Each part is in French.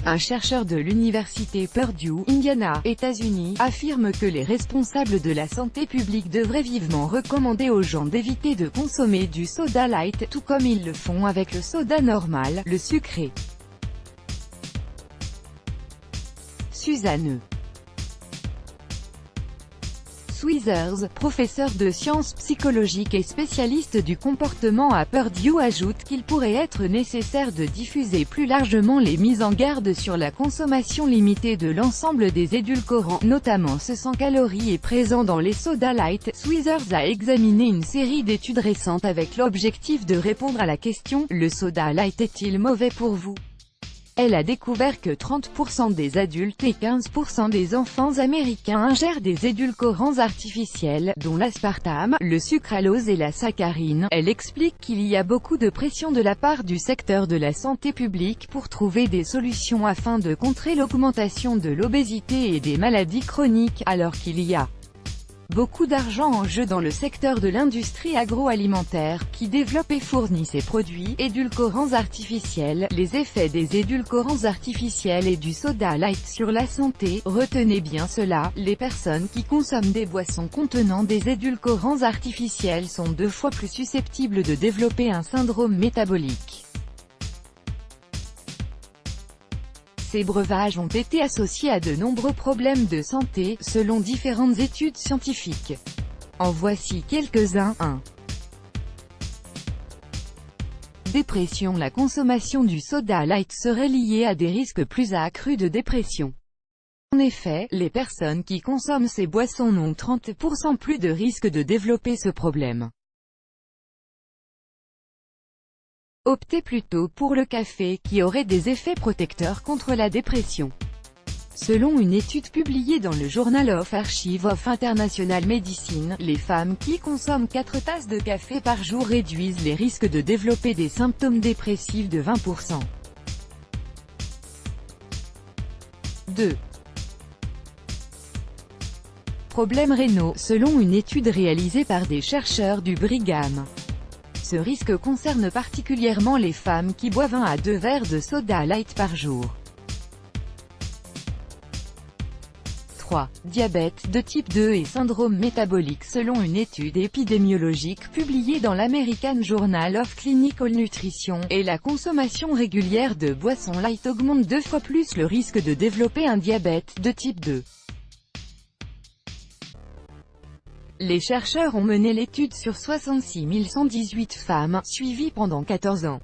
Un chercheur de l'université Purdue, Indiana, États-Unis, affirme que les responsables de la santé publique devraient vivement recommander aux gens d'éviter de consommer du soda light, tout comme ils le font avec le soda normal, le sucré. Suzanne Sweezers, professeur de sciences psychologiques et spécialiste du comportement à Purdue, ajoute qu'il pourrait être nécessaire de diffuser plus largement les mises en garde sur la consommation limitée de l'ensemble des édulcorants, notamment ceux sans calories et présents dans les sodas light. Sweezers a examiné une série d'études récentes avec l'objectif de répondre à la question « Le soda light est-il mauvais pour vous ?» Elle a découvert que 30% des adultes et 15% des enfants américains ingèrent des édulcorants artificiels, dont l'aspartame, le sucralose et la saccharine. Elle explique qu'il y a beaucoup de pression de la part du secteur de la santé publique pour trouver des solutions afin de contrer l'augmentation de l'obésité et des maladies chroniques, alors qu'il y a beaucoup d'argent en jeu dans le secteur de l'industrie agroalimentaire, qui développe et fournit ces produits, édulcorants artificiels. Les effets des édulcorants artificiels et du soda light sur la santé. Retenez bien cela, les personnes qui consomment des boissons contenant des édulcorants artificiels sont 2 fois plus susceptibles de développer un syndrome métabolique. Ces breuvages ont été associés à de nombreux problèmes de santé, selon différentes études scientifiques. En voici quelques-uns. 1. Dépression. La consommation du soda light serait liée à des risques plus accrus de dépression. En effet, les personnes qui consomment ces boissons ont 30% plus de risque de développer ce problème. Optez plutôt pour le café, qui aurait des effets protecteurs contre la dépression. Selon une étude publiée dans le Journal of Archives of International Medicine, les femmes qui consomment 4 tasses de café par jour réduisent les risques de développer des symptômes dépressifs de 20%. 2. Problèmes rénaux. Selon une étude réalisée par des chercheurs du Brigham, ce risque concerne particulièrement les femmes qui boivent 1 à 2 verres de soda light par jour. 3. Diabète de type 2 et syndrome métabolique. Selon une étude épidémiologique publiée dans l'American Journal of Clinical Nutrition, et la consommation régulière de boissons light augmente 2 fois plus le risque de développer un diabète de type 2. Les chercheurs ont mené l'étude sur 66 118 femmes, suivies pendant 14 ans.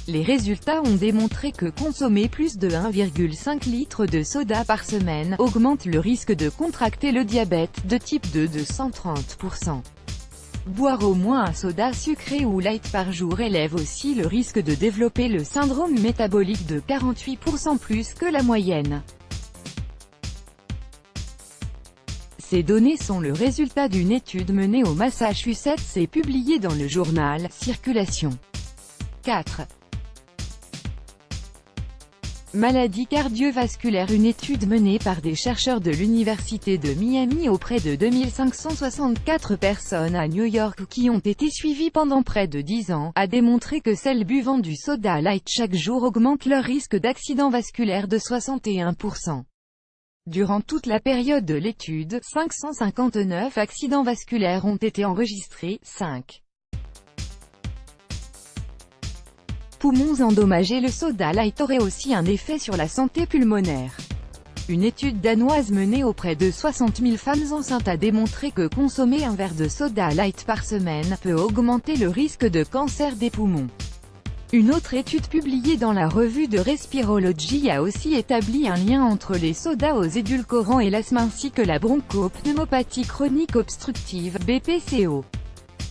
Les résultats ont démontré que consommer plus de 1,5 litre de soda par semaine augmente le risque de contracter le diabète de type 2 de 130%. Boire au moins un soda sucré ou light par jour élève aussi le risque de développer le syndrome métabolique de 48% plus que la moyenne. Ces données sont le résultat d'une étude menée au Massachusetts et publiée dans le journal Circulation. 4. Maladies cardiovasculaires. Une étude menée par des chercheurs de l'Université de Miami auprès de 2564 personnes à New York qui ont été suivies pendant près de 10 ans, a démontré que celles buvant du soda light chaque jour augmentent leur risque d'accident vasculaire de 61%. Durant toute la période de l'étude, 559 accidents vasculaires ont été enregistrés. 5. Poumons endommagés. Le soda light aurait aussi un effet sur la santé pulmonaire. Une étude danoise menée auprès de 60 000 femmes enceintes a démontré que consommer un verre de soda light par semaine peut augmenter le risque de cancer des poumons. Une autre étude publiée dans la revue de Respirology a aussi établi un lien entre les sodas aux édulcorants et l'asthme ainsi que la bronchopneumopathie chronique obstructive, BPCO.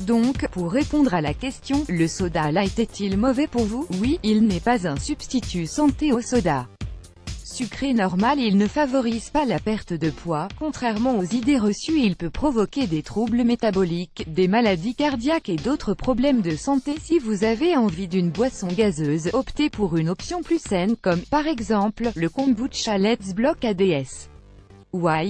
Donc, pour répondre à la question, le soda light est-il mauvais pour vous? Oui, il n'est pas un substitut santé au soda sucré normal. Il ne favorise pas la perte de poids. Contrairement aux idées reçues, il peut provoquer des troubles métaboliques, des maladies cardiaques et d'autres problèmes de santé. Si vous avez envie d'une boisson gazeuse, optez pour une option plus saine, comme, par exemple, le kombucha Let's Block ADS. Why?